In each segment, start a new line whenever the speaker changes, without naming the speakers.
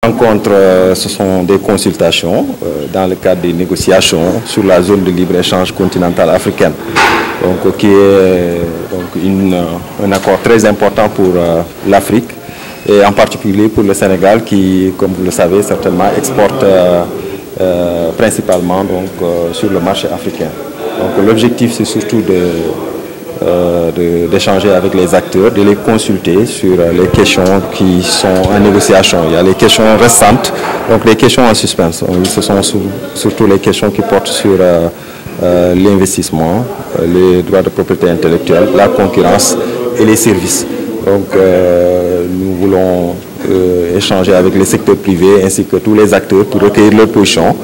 rencontres, ce sont des consultations dans le cadre des négociations sur la zone de libre-échange continentale africaine, donc, qui est donc, un accord très important pour l'Afrique et en particulier pour le Sénégal qui, comme vous le savez certainement, exporte principalement donc, sur le marché africain. Donc l'objectif c'est surtout d'échanger avec les acteurs, de les consulter sur les questions qui sont en négociation. Il y a les questions restantes, donc les questions en suspens. Ce sont surtout les questions qui portent sur l'investissement, les droits de propriété intellectuelle, la concurrence et les services. Donc nous voulons échanger avec les secteurs privés ainsi que tous les acteurs pour recueillir leurs positions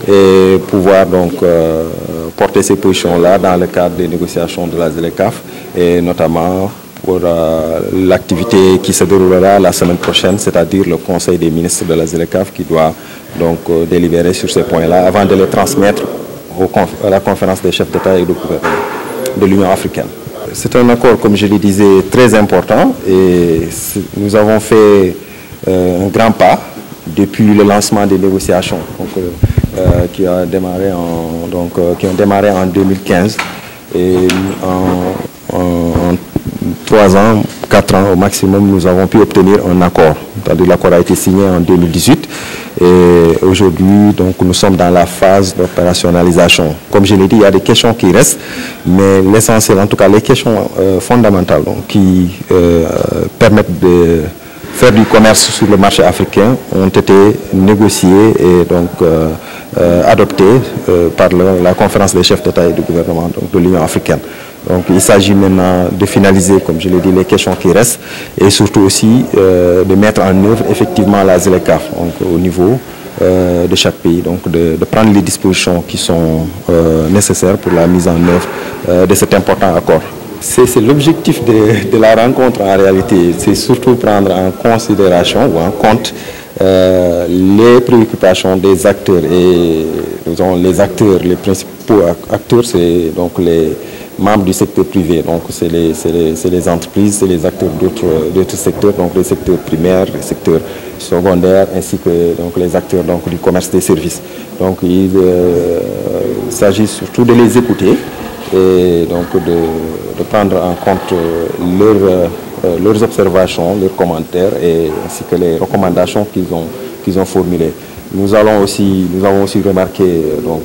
et pouvoir donc porter ces positions-là dans le cadre des négociations de la ZLECAf et notamment pour l'activité qui se déroulera la semaine prochaine, c'est-à-dire le Conseil des ministres de la ZLECAf qui doit donc délibérer sur ces points-là avant de les transmettre à la conférence des chefs d'État et de gouvernement de l'Union africaine. C'est un accord, comme je le disais, très important et nous avons fait un grand pas depuis le lancement des négociations donc, qui ont démarré en 2015 et en 3 ans, 4 ans au maximum, nous avons pu obtenir un accord. L'accord a été signé en 2018 et aujourd'hui, donc, nous sommes dans la phase d'opérationnalisation. Comme je l'ai dit, il y a des questions qui restent, mais l'essentiel, en tout cas les questions fondamentales donc, qui permettent de faire du commerce sur le marché africain ont été négociées et donc adoptées par la conférence des chefs d'État et de gouvernement donc, de l'Union africaine. Donc il s'agit maintenant de finaliser, comme je l'ai dit, les questions qui restent et surtout aussi de mettre en œuvre effectivement la ZLECAf au niveau de chaque pays, donc de prendre les dispositions qui sont nécessaires pour la mise en œuvre de cet important accord. C'est l'objectif de la rencontre en réalité, c'est surtout prendre en considération ou en compte les préoccupations des acteurs et disons, les principaux acteurs, c'est donc les membres du secteur privé, donc c'est les entreprises, c'est les acteurs d'autres secteurs, donc les secteurs primaires, les secteurs secondaires, ainsi que donc, les acteurs donc, du commerce des services. Donc il s'agit surtout de les écouter et donc de prendre en compte leurs observations, leurs commentaires et ainsi que les recommandations qu'ils ont formulées. Nous avons aussi remarqué, donc,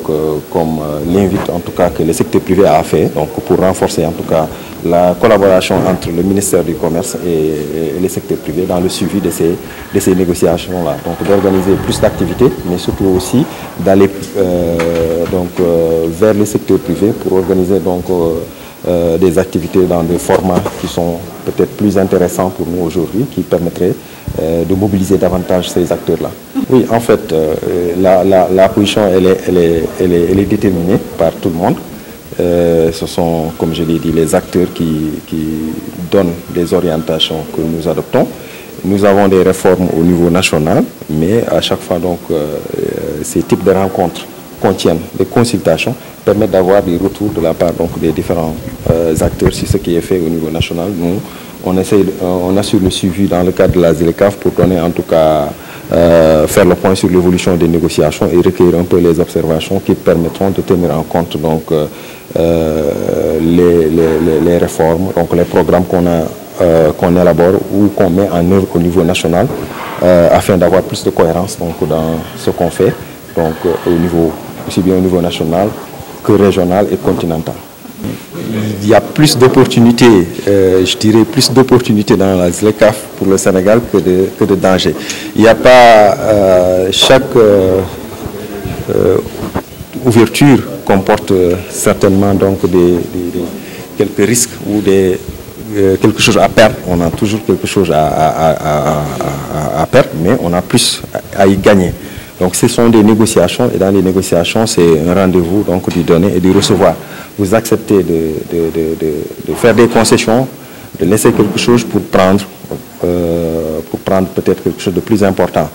comme l'invite en tout cas que le secteur privé a fait, donc, pour renforcer en tout cas la collaboration entre le ministère du Commerce et les secteurs privés dans le suivi de ces négociations-là. Donc d'organiser plus d'activités, mais surtout aussi d'aller vers les secteurs privés pour organiser donc, des activités dans des formats qui sont peut-être plus intéressants pour nous aujourd'hui, qui permettraient de mobiliser davantage ces acteurs-là. Oui, en fait, la position, elle est déterminée par tout le monde. Ce sont, comme je l'ai dit, les acteurs qui donnent des orientations que nous adoptons. Nous avons des réformes au niveau national, mais à chaque fois, donc, ces types de rencontres contiennent des consultations, permettent d'avoir des retours de la part donc, des différents acteurs sur ce qui est fait au niveau national. Nous, on assure le suivi dans le cadre de la ZLECAf pour donner en tout cas faire le point sur l'évolution des négociations et recueillir un peu les observations qui permettront de tenir en compte donc, les réformes, donc les programmes qu'on élabore ou qu'on met en œuvre au niveau national afin d'avoir plus de cohérence donc, dans ce qu'on fait, donc, aussi bien au niveau national que régional et continental. Il y a plus d'opportunités, je dirais plus d'opportunités dans la ZLECAf pour le Sénégal que de dangers. Il n'y a pas chaque ouverture comporte certainement donc quelques risques ou quelque chose à perdre. On a toujours quelque chose à perdre, mais on a plus à y gagner. Donc ce sont des négociations et dans les négociations c'est un rendez-vous donc du donner et du recevoir. Vous acceptez de faire des concessions, de laisser quelque chose pour prendre peut-être quelque chose de plus important.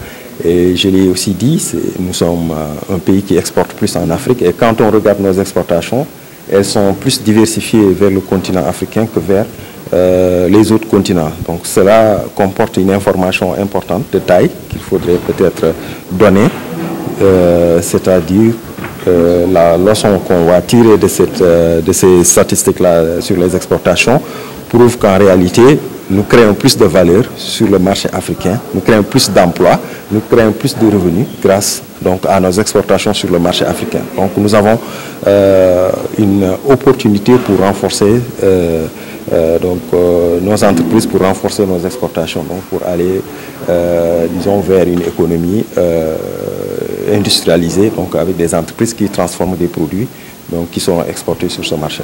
Et je l'ai aussi dit, nous sommes un pays qui exporte plus en Afrique et quand on regarde nos exportations, elles sont plus diversifiées vers le continent africain que vers les autres continents. Donc cela comporte une information importante de taille qu'il faudrait peut-être donner, c'est-à-dire la leçon qu'on va tirer de ces statistiques-là sur les exportations prouve qu'en réalité, nous créons plus de valeur sur le marché africain, nous créons plus d'emplois, nous créons plus de revenus grâce donc, à nos exportations sur le marché africain. Donc nous avons une opportunité pour renforcer nos entreprises, pour renforcer nos exportations, donc pour aller disons, vers une économie industrialisée, donc avec des entreprises qui transforment des produits donc, qui seront exportés sur ce marché.